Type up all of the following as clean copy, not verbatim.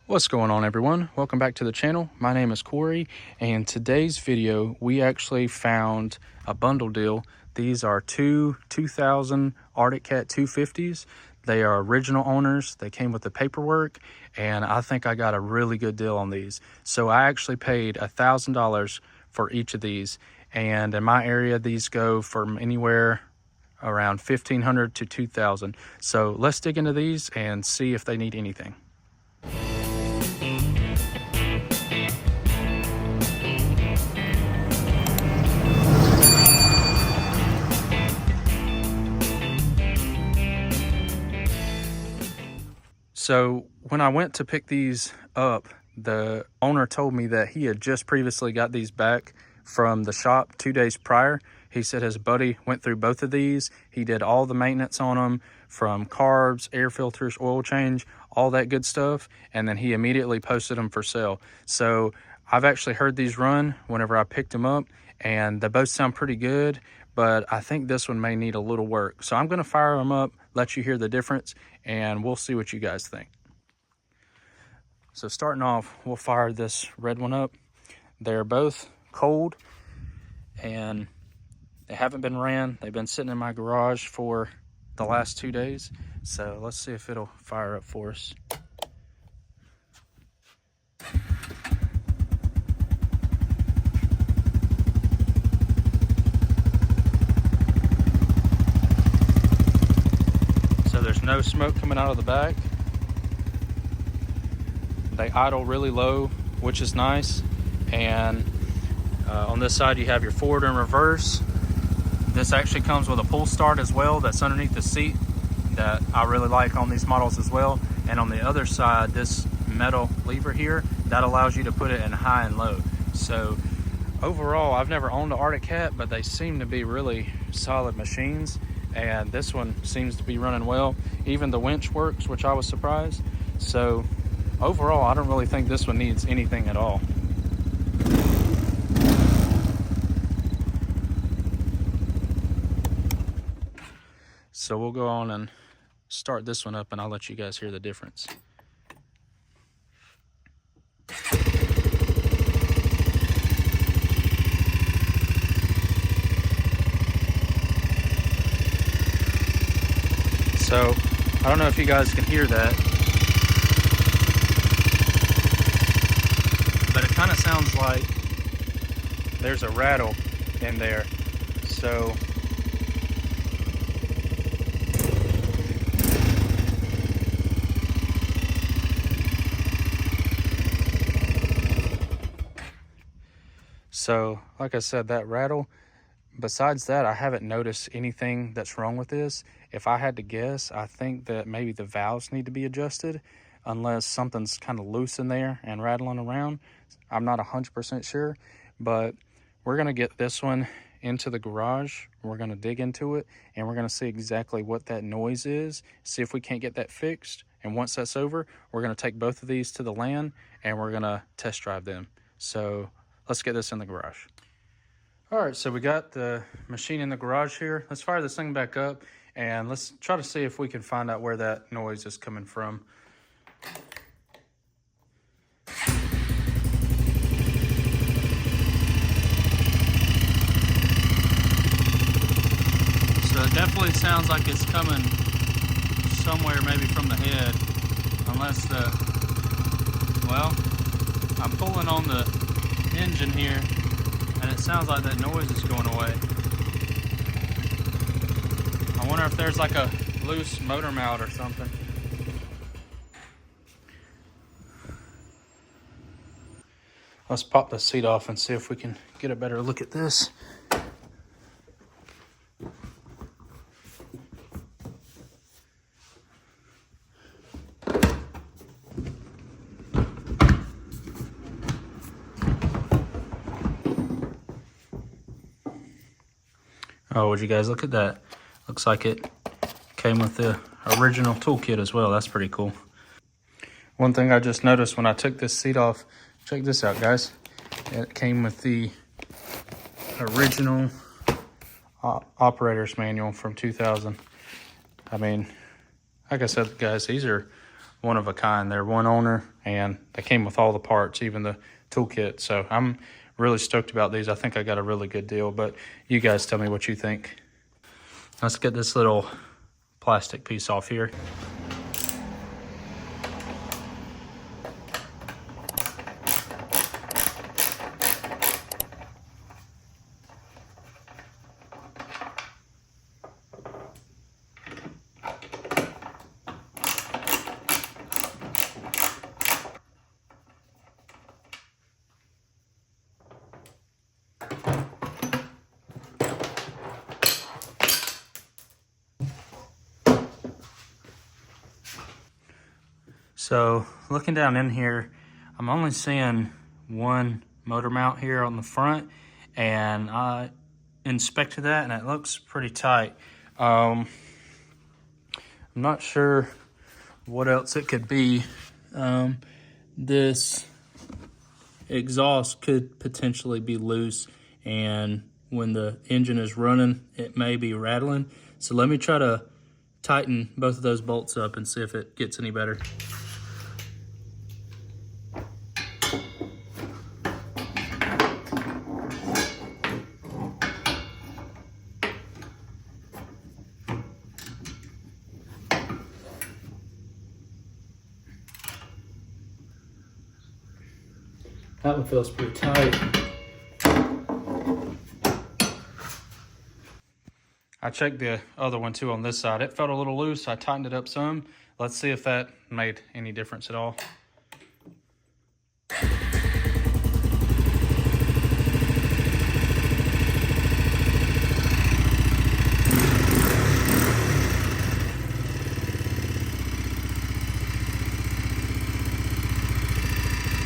What's going on, everyone? Welcome back to the channel. My name is Corey, and today's video we actually found a bundle deal. These are two 2000 Arctic Cat 250s. They are original owners. They came with the paperwork, and I think I got a really good deal on these. So I actually paid $1,000 for each of these, and in my area these go from anywhere around $1,500 to $2,000. So let's dig into these and see if they need anything. So when I went to pick these up, the owner told me that he had just previously got these back from the shop 2 days prior. He said his buddy went through both of these. He did all the maintenance on them, from carbs, air filters, oil change, all that good stuff. And then he immediately posted them for sale. So I've actually heard these run whenever I picked them up, and they both sound pretty good, but I think this one may need a little work. So I'm gonna fire them up, let you hear the difference, and we'll see what you guys think. So starting off, we'll fire this red one up. They're both cold and they haven't been ran. They've been sitting in my garage for the last 2 days. So let's see if it'll fire up for us. So there's no smoke coming out of the back. They idle really low, which is nice. And on this side you have your forward and reverse. This actually comes with a pull start as well that's underneath the seat that I really like on these models as well. And on the other side, this metal lever here, that allows you to put it in high and low. So overall, I've never owned an Arctic Cat, but they seem to be really solid machines. And this one seems to be running well. Even the winch works, which I was surprised. So overall, I don't really think this one needs anything at all. So we'll go on and start this one up, and I'll let you guys hear the difference. So I don't know if you guys can hear that, but it kind of sounds like there's a rattle in there. So like I said, that rattle, besides that, I haven't noticed anything that's wrong with this. If I had to guess, I think that maybe the valves need to be adjusted, unless something's kind of loose in there and rattling around. I'm not 100% sure, but we're gonna get this one into the garage. We're gonna dig into it, and we're gonna see exactly what that noise is, see if we can't get that fixed. And once that's over, we're gonna take both of these to the land and we're gonna test drive them. So let's get this in the garage. All right, so we got the machine in the garage here. Let's fire this thing back up and let's try to see if we can find out where that noise is coming from. So it definitely sounds like it's coming somewhere, maybe from the head, unless well, I'm pulling on the engine here and it sounds like that noise is going away. I wonder if there's like a loose motor mount or something. Let's pop the seat off and see if we can get a better look at this. Oh, would you guys look at that? Looks like it came with the original toolkit as well. That's pretty cool. One thing I just noticed when I took this seat off, check this out, guys. It came with the original operator's manual from 2000. I mean, like I said, guys, these are one of a kind. They're one owner, and they came with all the parts, even the toolkit. So I'm really stoked about these. I think I got a really good deal, but you guys tell me what you think. Let's get this little plastic piece off here. So looking down in here, I'm only seeing one motor mount here on the front, and I inspected that and it looks pretty tight. I'm not sure what else it could be. This exhaust could potentially be loose, and when the engine is running, it may be rattling. So let me try to tighten both of those bolts up and see if it gets any better. That one feels pretty tight. I checked the other one too on this side. It felt a little loose. I tightened it up some. Let's see if that made any difference at all.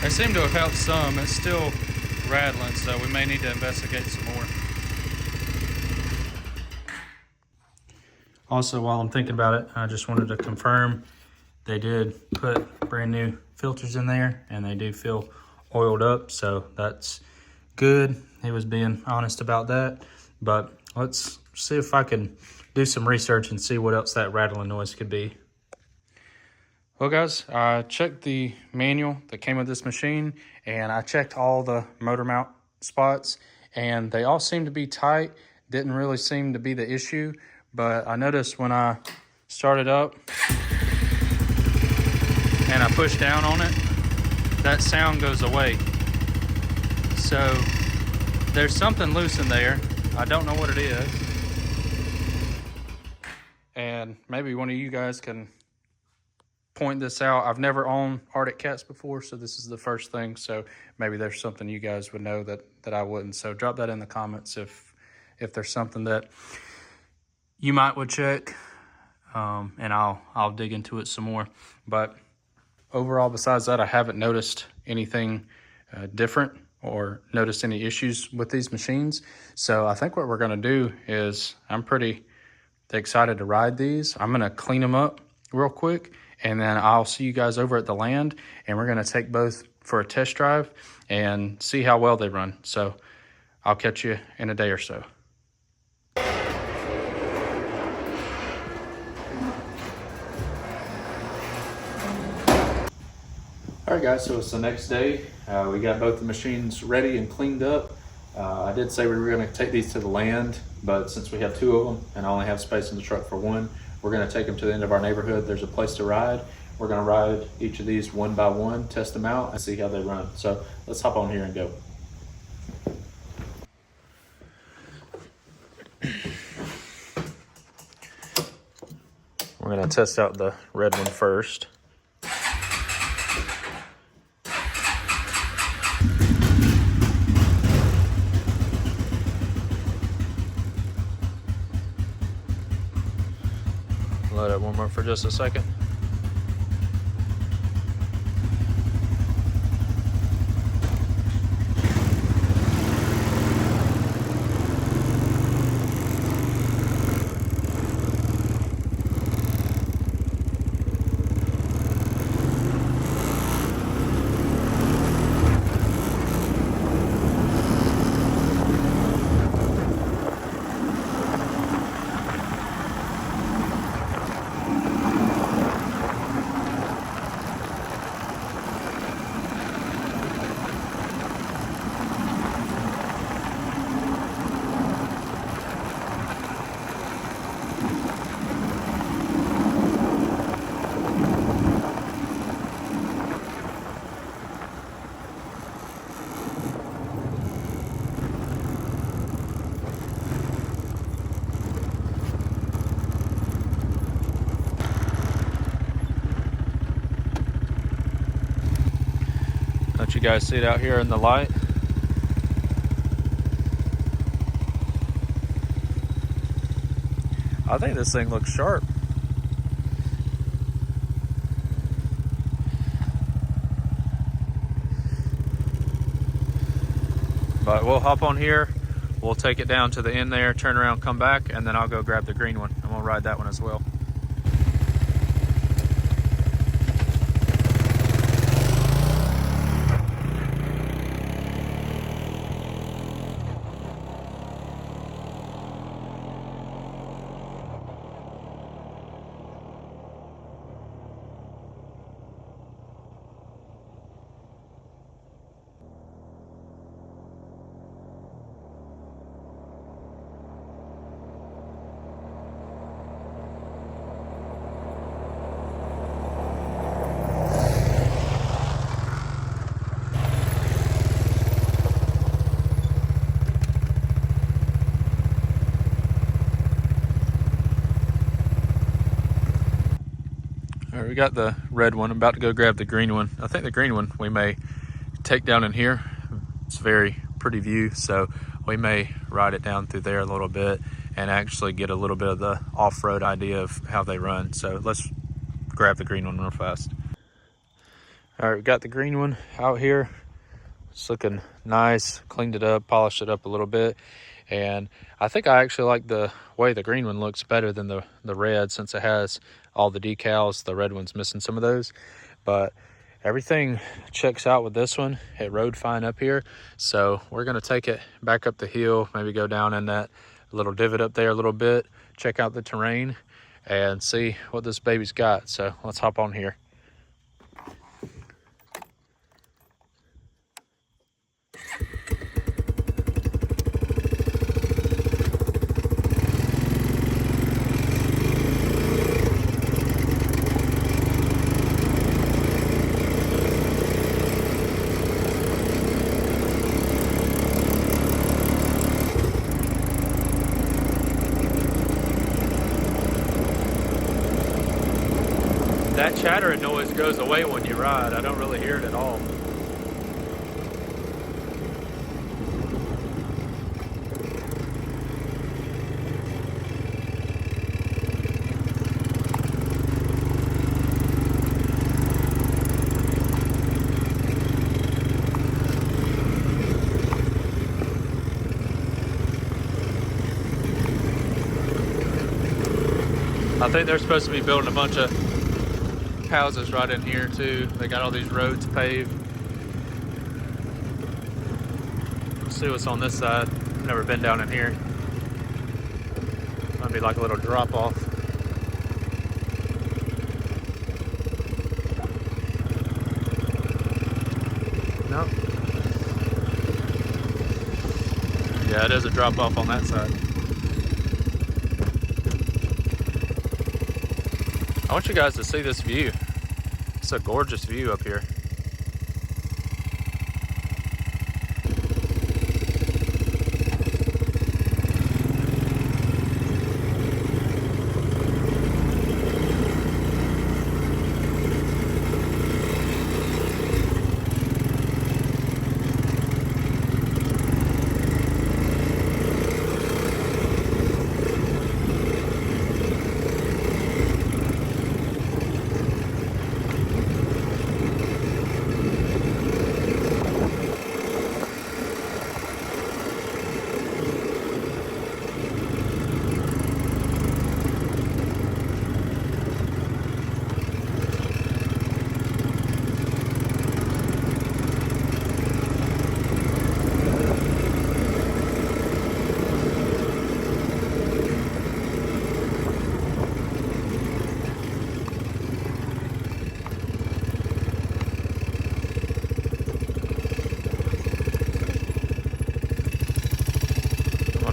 They seem to have helped some. It's still rattling, so we may need to investigate some more. Also, while I'm thinking about it, I just wanted to confirm they did put brand new filters in there, and they do feel oiled up, so that's good. He was being honest about that. But let's see if I can do some research and see what else that rattling noise could be. Well guys, I checked the manual that came with this machine, and I checked all the motor mount spots, and they all seem to be tight. Didn't really seem to be the issue, but I noticed when I started up and I push down on it, that sound goes away. So there's something loose in there. I don't know what it is. And maybe one of you guys can point this out. I've never owned Arctic cats before, so this is the first thing. So maybe there's something you guys would know that I wouldn't. So drop that in the comments if there's something that you might would check, and I'll dig into it some more. But overall, besides that, I haven't noticed anything different or noticed any issues with these machines. So I think what we're going to do is, I'm pretty excited to ride these. I'm going to clean them up real quick, and then I'll see you guys over at the land, and we're going to take both for a test drive and see how well they run. So I'll catch you in a day or so. All right guys, so it's the next day. We got both the machines ready and cleaned up. I did say we were going to take these to the land, but since we have two of them and I only have space in the truck for one, we're going to take them to the end of our neighborhood. There's a place to ride. We're going to ride each of these one by one, test them out, and see how they run. So let's hop on here and go. We're going to test out the red one first. Let it warm up for just a second. Let you guys see it out here in the light. I think this thing looks sharp. But we'll hop on here, we'll take it down to the end there, turn around, come back, and then I'll go grab the green one and we'll ride that one as well. All right, we got the red one. I'm about to go grab the green one. I think the green one we may take down in here. It's a very pretty view, so we may ride it down through there a little bit and actually get a little bit of the off-road idea of how they run. So let's grab the green one real fast. All right, we got the green one out here. It's looking nice, cleaned it up, polished it up a little bit. And I think I actually like the way the green one looks better than the red, since it has all the decals. The red one's missing some of those, but everything checks out with this one. It rode fine up here, so we're gonna take it back up the hill, maybe go down in that little divot up there a little bit, check out the terrain and see what this baby's got. So let's hop on here. That chattering noise goes away when you ride. I don't really hear it at all. I think they're supposed to be building a bunch of houses right in here too. They got all these roads paved. Let's see what's on this side. Never been down in here. Might be like a little drop off. Nope. Yeah, it is a drop off on that side. I want you guys to see this view. It's a gorgeous view up here.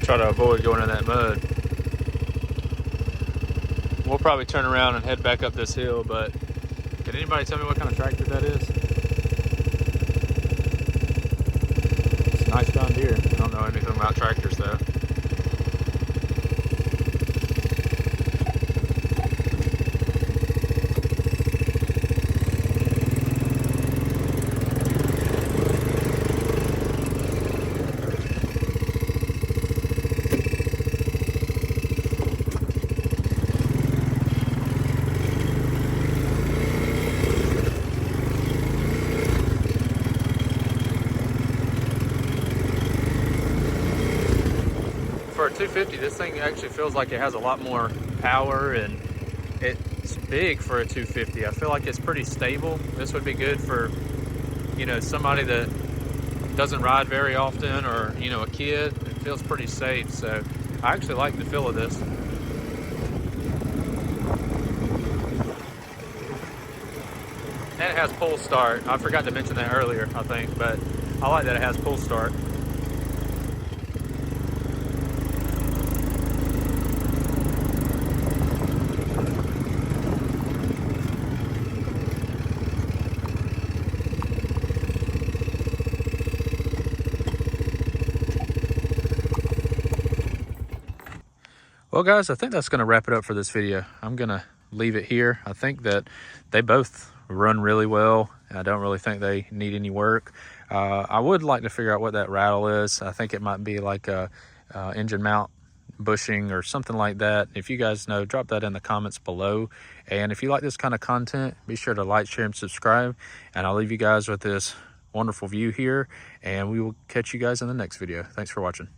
Try to avoid going in that mud. We'll probably turn around and head back up this hill, but can anybody tell me what kind of tractor that is? It's a nice John Deere. I don't know anything about tractors though. 250, this thing actually feels like it has a lot more power, and it's big for a 250. I feel like it's pretty stable. This would be good for, you know, somebody that doesn't ride very often, or, you know, a kid. It feels pretty safe. So I actually like the feel of this. And it has pull start. I forgot to mention that earlier, I think, but I like that it has pull start. Well, guys, I think that's going to wrap it up for this video. I'm going to leave it here. I think that they both run really well. I don't really think they need any work. I would like to figure out what that rattle is. I think it might be like a engine mount bushing or something like that. If you guys know, drop that in the comments below. And if you like this kind of content, be sure to like, share, and subscribe. And I'll leave you guys with this wonderful view here, and we will catch you guys in the next video. Thanks for watching.